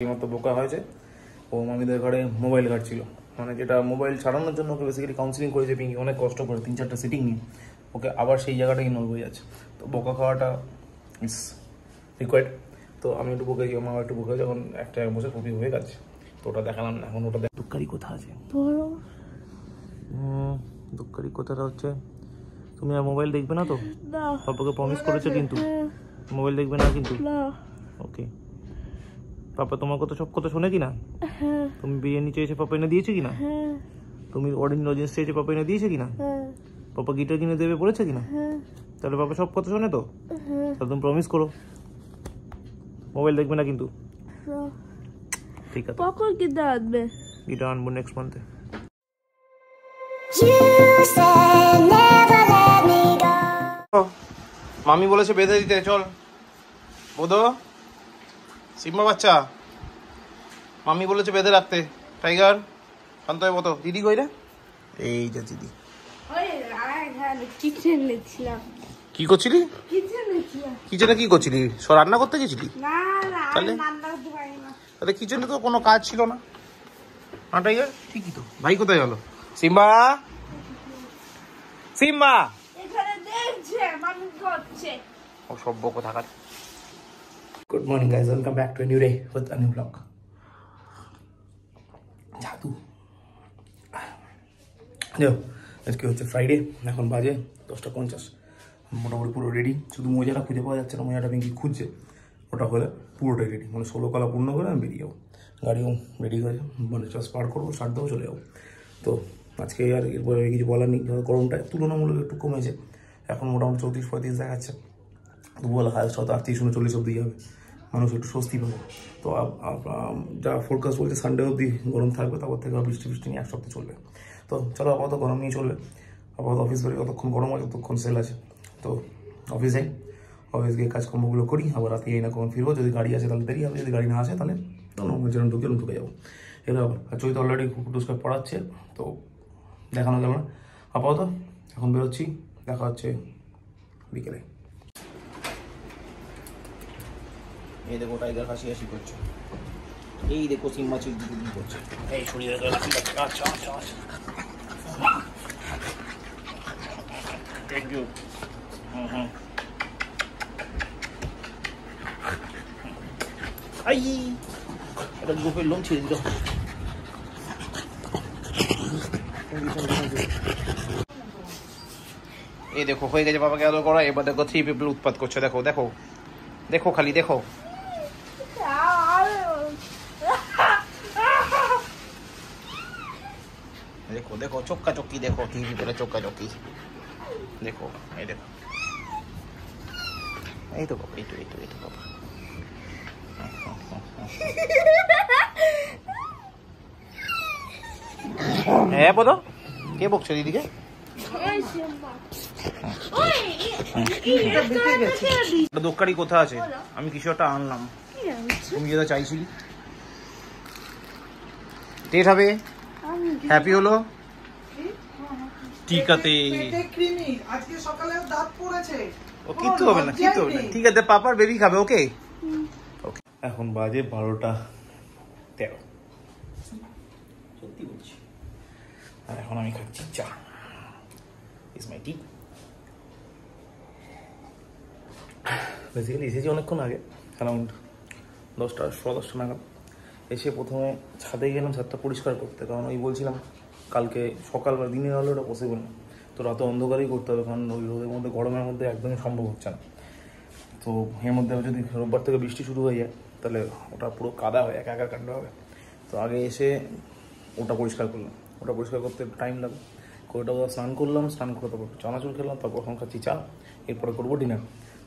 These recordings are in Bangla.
মতো বোকা হয়েছে। ও মামিদের ঘরে মোবাইল ঘাটছিল, মানে যেটা মোবাইল ছাড়ানোর জন্য ওকে বেসিক্যালি কাউন্সিলিং করেছে পিঙ্কি অনেক কষ্ট করে 3-4টা সিটিং নিয়ে ওকে আবার সেই জায়গাটাই ইনভলভ হয়ে যাচ্ছে। তো বোকা খাওয়াটা ইস রিকোয়ার্ড। তো আমি একটু বোকা গিয়ে একটু বোকা যখন একটা বছর কপি হয়ে গেছে তো ওটা দেখালাম না। এখন ওটা দুঃখারি কোথা আছে, দুঃখারি কোথাটা হচ্ছে তুমি আর মোবাইল দেখবে না তো? পাপাকে প্রমিস করেছো কিন্তু মোবাইল দেখবে না কিন্তু। ওকে, পাপা তোমার কথা সব কথা শোনে কিনা? তুমি বিরিয়ানি চেয়েছে পাপা এনে দিয়েছে কিনা? তুমি অরেঞ্জ লজেন্স চেয়েছে পাপা এনে দিয়েছে কিনা? পাপা গিটার কিনে দেবে বলেছে কিনা? তাহলে পাপা সব কথা শোনে তো? তাহলে তুমি প্রমিস করো মোবাইল দেখবে না কিন্তু। ঠিক আছে, পাপা গিটার আনবে, গিটার আনবো নেক্সট মান্থে। মামি বলেছে বেঁধে দিতে, চল বোধো সিম্বা বাচ্চা, মামি বলেছে বেঁধে রাখতে। টাইগার শান্ত হয়ে বতো। দিদি কই রে? এই যে দিদি। কি করছিলি? কিচেনে কি করছিলি? সব রান্না করতে গেছিলি? তাহলে কিচেনে তো কোনো কাজ ছিল না। না টাইগার ঠিকই তো। ভাই কোথায় গেল? সিম্বা, সিম্বা ও সভ্য কোথাকার। Good morning guys, welcome back to a new day with a new vlog. জাদু আজকে হচ্ছে ফ্রাইডে, এখন বাজে 10:50। মোটামুটি পুরো রেডি, শুধু মোজাটা খুঁজে পাওয়া যাচ্ছে না। মোজাটা পিঙ্কি খুঁজছে, ওটা হলে পুরোটাই রেডি, মানে 16 কলা পূর্ণ করে আমি বেরিয়ে যাবো। গাড়িও রেডি হয়ে যাবো, মানে জাস্ট পার করবো, স্টার্ট দেবো, চলে যাবো। তো আজকে আর এরপরে কিছু বলার নেই, গরমটা তুলনামূলক একটু কমেছে, এখন মোটামুটি 34-35 দেখাচ্ছে। দুপুরবেলা হায়েস্ট হয়তো 38-39 অব্দি যাবে, মানুষ একটু স্বস্তি পাবে। তো যা ফোরকাস্ট বলছে সানডে অব্দি গরম থাকবে, তারপর থেকে বৃষ্টি নিয়ে এক সপ্তাহ চলবে। তো চলো আপাতত গরম নিয়ে চলবে। আপাতত অফিস বেরিয়ে যতক্ষণ গরম আছে ততক্ষণ সেল আছে। তো অফিস যাই, অফিস গিয়ে কাজকর্মগুলো করি, আবার রাতে এই না কখন ফিরবো। যদি গাড়ি আছে তাহলে দেরি হবে, যদি গাড়ি না আসে তাহলে যেরকম ঢুকে যাবো। এটা আবার আর চৈত অলরেডি টুসকে পড়াচ্ছে, তো দেখানো গেল না। আপাতত এখন বেরোচ্ছি, দেখা হচ্ছে বিকেলে। এই দেখো টাইগার হাসি হাসি করছে, এই দেখো সিম্বা চিল্লি করছে, এই শরীরে হাসি লাগছে। আচ্ছা আচ্ছা আচ্ছা, থ্যাংক ইউ। আই এটা গোপের লোম ছিঁড়ে দিল। এই দেখো হয়ে গেছে বাবাকে আদর করা। এবার দেখো 3 পিপল উৎপাত করছে, দেখো দেখো দেখো, খালি দেখো। দেখো দেখো চক্কা চক্কি, দেখো 3 পিপলের চক্কা চক্কি দেখো। এই দেখো, এই তো বাবা, এই তো বাবা। হ্যাঁ বলো, কে বকছো দিদিকে? দোকানি কোথা আছে? আমি কিছু একটা আনলাম, তুমি যেটা চাইছিলি। টেট হবে, হ্যাপি হলো, টিকাতে ও কিচ্ছু হবে না, কিচ্ছু হবে না, ঠিক আছে। পাপার বেবি খাবে, ওকে ওকে। এখন বাজে 12:13, সত্যি বলছি। আর এখন আমি খাচ্ছি চা, ইজ মাই টি। বেসিক্যালি এসেছি অনেকক্ষণ আগে, অ্যারাউন্ড 10:10 নাগাদ। এসে প্রথমে ছাদে গেলাম, ছাদটা পরিষ্কার করতে, কারণ ওই বলছিলাম কালকে সকাল বা দিনের আলো ওটা পসিবল না, তো রাতে অন্ধকারেই করতে হবে, কারণ ওই রোদের মধ্যে গরমের মধ্যে একদমই সম্ভব হচ্ছে না। তো এর মধ্যে যদি রোববার থেকে বৃষ্টি শুরু হয়ে যায় তাহলে ওটা পুরো কাদা হয়ে একাকার কাণ্ড হবে। তো আগে এসে ওটা পরিষ্কার করলাম, ওটা পরিষ্কার করতে টাইম লাগবে। ওটা স্নান করলাম, স্নান করে তারপর চানাচুর খেলাম, তারপর এখন খাচ্ছি চা। এরপরে করবো ডিনার।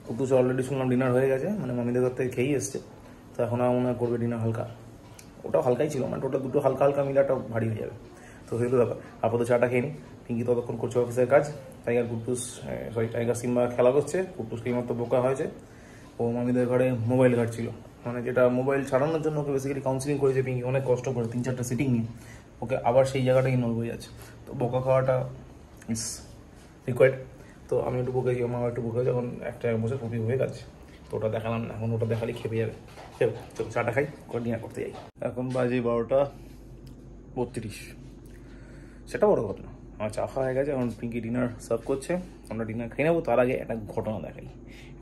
কুটুস অলরেডি শুনলাম ডিনার হয়ে গেছে, মানে মামিদের ঘর থেকে খেয়েই এসছে। তো এখন আমার মনে হয় করবে ডিনার হালকা, ওটাও হালকাই ছিল, মানে ওটা দুটো হালকা হালকা মিলাটা ভারী হয়ে যাবে। তো সেগুলো ব্যাপার। আপাতত চাটা খেয়ে নিই। পিঙ্কি ততক্ষণ করছে অফিসের কাজ। টাইগার টাইগার সিম্বা খেলা করছে, কুটুসকে মতো বোকা হয়েছে। ও মামিদের ঘরে মোবাইল ঘাটছিল, মানে যেটা মোবাইল ছাড়ানোর জন্য ওকে বেসিক্যালি কাউন্সিলিং করেছে পিঙ্কি অনেক কষ্ট করে 3-4টা সিটিং নিয়ে ওকে আবার সেই জায়গাটাই ইনভলভ হয়ে যাচ্ছে। তো বোকা খাওয়াটা ইস রিকোয়ার্ড। তো আমি একটু বোকা গিয়ে একটু বোকা যখন একটা বছর কপি হয়ে গেছে তো ওটা দেখালাম না। এখন ওটা দেখালেই খেপে যাবে। চলো চাটা খাই, করে ডিনার করতে যাই। এখন বাজে 12:32। সেটা বড় ঘটনা, আমার চা খাওয়া হয়ে গেছে। এখন পিঙ্কি ডিনার সার্ভ করছে, আমরা ডিনার খেয়ে নেবো। তার আগে একটা ঘটনা দেখাই,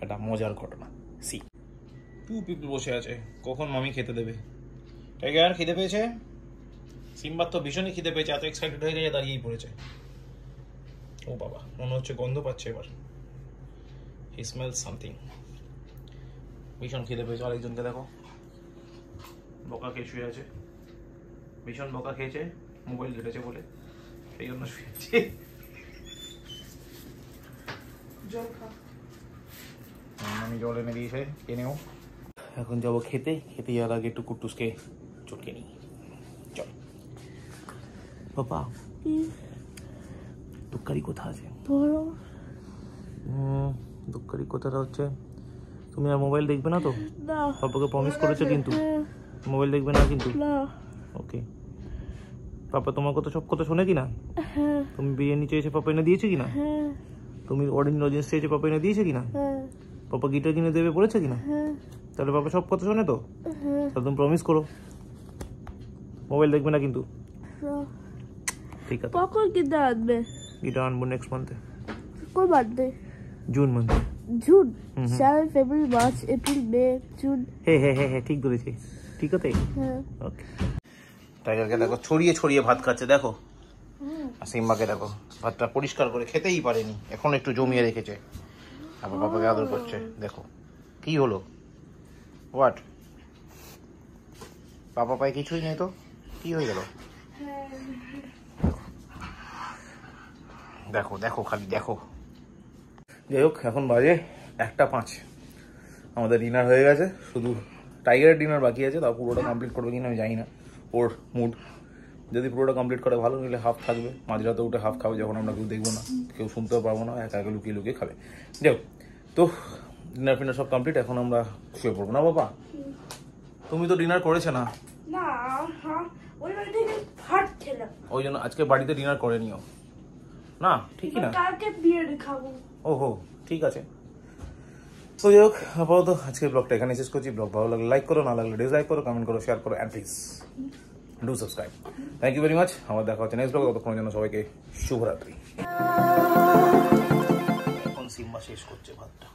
একটা মজার ঘটনা। সি টু পিপল বসে আছে, কখন মামি খেতে দেবে। টাইগার খিদে পেয়েছে? সিম্বার তো ভীষণই খিদে পেয়েছে, এত এক্সাইটেড হয়ে গেছে দাঁড়িয়েই পড়েছে। ও বাবা, মনে হচ্ছে গন্ধ পাচ্ছে এবার। হি স্মেল সামথিং। ভীষণ খিদে পেয়েছে। আরেকজনকে দেখো, বোকা খেয়ে শুয়ে আছে, ভীষণ বোকা খেয়েছে, মোবাইল ঘেটেছে বলে, সেই জন্য শুয়েছে। আমি জল এনে দিয়েছে, এনেও। এখন যাবো খেতে, খেতে যাওয়ার আগে একটু কুট্টুসকে চটকে নিই। চল বাবা, দুঃখারি কোথা আছে? দুঃখারি কোথাটা হচ্ছে, তুমি আর মোবাইল দেখবে না তো? পাপাকে প্রমিস করেছো কিন্তু মোবাইল দেখবে না কিন্তু। ওকে, পাপা তোমার কথা সব কথা শোনে কিনা? তুমি বিরিয়ানি চেয়েছে, পাপা এনে দিয়েছে কিনা? তুমি অরেঞ্জ লজেন্স চেয়েছে, পাপা এনে দিয়েছে কিনা? পাপা গিটার কিনে দেবে বলেছে কিনা? তাহলে পাপা সব কথা শোনে তো? তাহলে তুমি প্রমিস করো মোবাইল দেখবে না কিন্তু। ঠিক আছে, কখন গিটার আনবে? গিটার আনবো নেক্সট মান্থে। কোন মান্থে? জুন মান্থে। জুন? জানুয়ারি, ফেব্রুয়ারি, মার্চ, এপ্রিল, মে, জুন। হ্যাঁ ঠিক ধরেছি। ঠিক আছে, ওকে। টাইগারকে দেখো ছড়িয়ে ছড়িয়ে ভাত খাচ্ছে, দেখো। আর সিম্বাকে দেখো, ভাতটা পরিষ্কার করে খেতেই পারেনি, এখন একটু জমিয়ে রেখেছে, আবার বাবাকে আদর করছে। দেখো কি হলো, হোয়াট? পাপা পায়ে কিছুই নেই তো, কি হয়ে গেল? দেখো দেখো খালি দেখো। যাই হোক, এখন বাজে 1:05। আমাদের ডিনার হয়ে গেছে, শুধু টাইগারের ডিনার বাকি আছে। তাও পুরোটা কমপ্লিট করবে কিনা আমি জানি না, ওর মুড। যদি পুরোটা কমপ্লিট করে ভালো, নিলে হাফ থাকবে, মাঝরাতে উঠে হাফ খাবে, যখন আমরা কেউ দেখবো না, কেউ শুনতেও পারবো না, একা একা লুকিয়ে লুকিয়ে খাবে। যাই হোক, তো ডিনার ফিনার সব কমপ্লিট, এখন আমরা শুয়ে পড়বো না? বাবা তুমি তো ডিনার করেছে না? না, ওই বাড়ি থেকে ভাত খেলাম, ওই জন্য আজকে বাড়িতে ডিনার করে নিও না, ঠিকই না? কালকে বিরিয়ানি খাবো। ওহো, ঠিক আছে। তো যাই হোক, আপাতত আজকের ব্লগটা এখানে শেষ করছি। ব্লগ ভালো লাগলে লাইক করো, না লাগলে ডিসলাইক করো, কমেন্ট করো, শেয়ার করো, and please do subscribe. Thank you very much. আমার দেখা হচ্ছে নেক্সট ব্লগ। ততক্ষণের জন্য সবাইকে শুভরাত্রি। এখন সিম্বা শেষ করছে ভাতটা,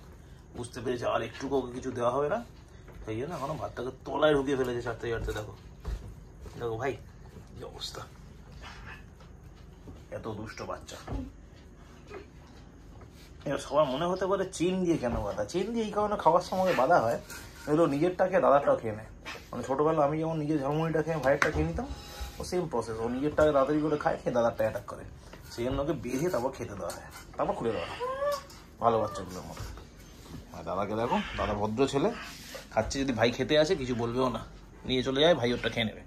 বুঝতে পেরেছে আর একটু ওকে কিছু দেওয়া হবে না, সেই জন্য এখনো ভাতটাকে তলায় ঢুকিয়ে ফেলেছে ছাড়তে ছাড়তে। দেখো দেখো ভাই, কি অবস্থা, এত দুষ্ট বাচ্চা। এবার সবার মনে হতে পারে চেন দিয়ে কেন বাঁধা, চেন দিয়ে এই কারণে খাওয়ার সময় বাঁধা হয়, এগুলো নিজেরটাকে দাদারটাও খেয়ে নেয়। মানে ছোটবেলা আমি যেমন নিজের ঝালমুড়িটা খেয়ে ভাইয়েরটা খেয়ে নিতাম, ও সেম প্রসেস, ও নিজেরটাকে তাড়াতাড়ি করে খায়, খেয়ে দাদারটা অ্যাটাক করে, সেই জন্য ওকে বেঁধে তারপর খেতে দেওয়া হয়, তারপর খুলে দেওয়া হয়, ভালো বাচ্চাগুলোর মতো। আর দাদাকে দেখো, দাদা ভদ্র ছেলে, খাচ্ছে, যদি ভাই খেতে আসে কিছু বলবেও না, নিয়ে চলে যায়, ভাই ওরটা খেয়ে নেবে।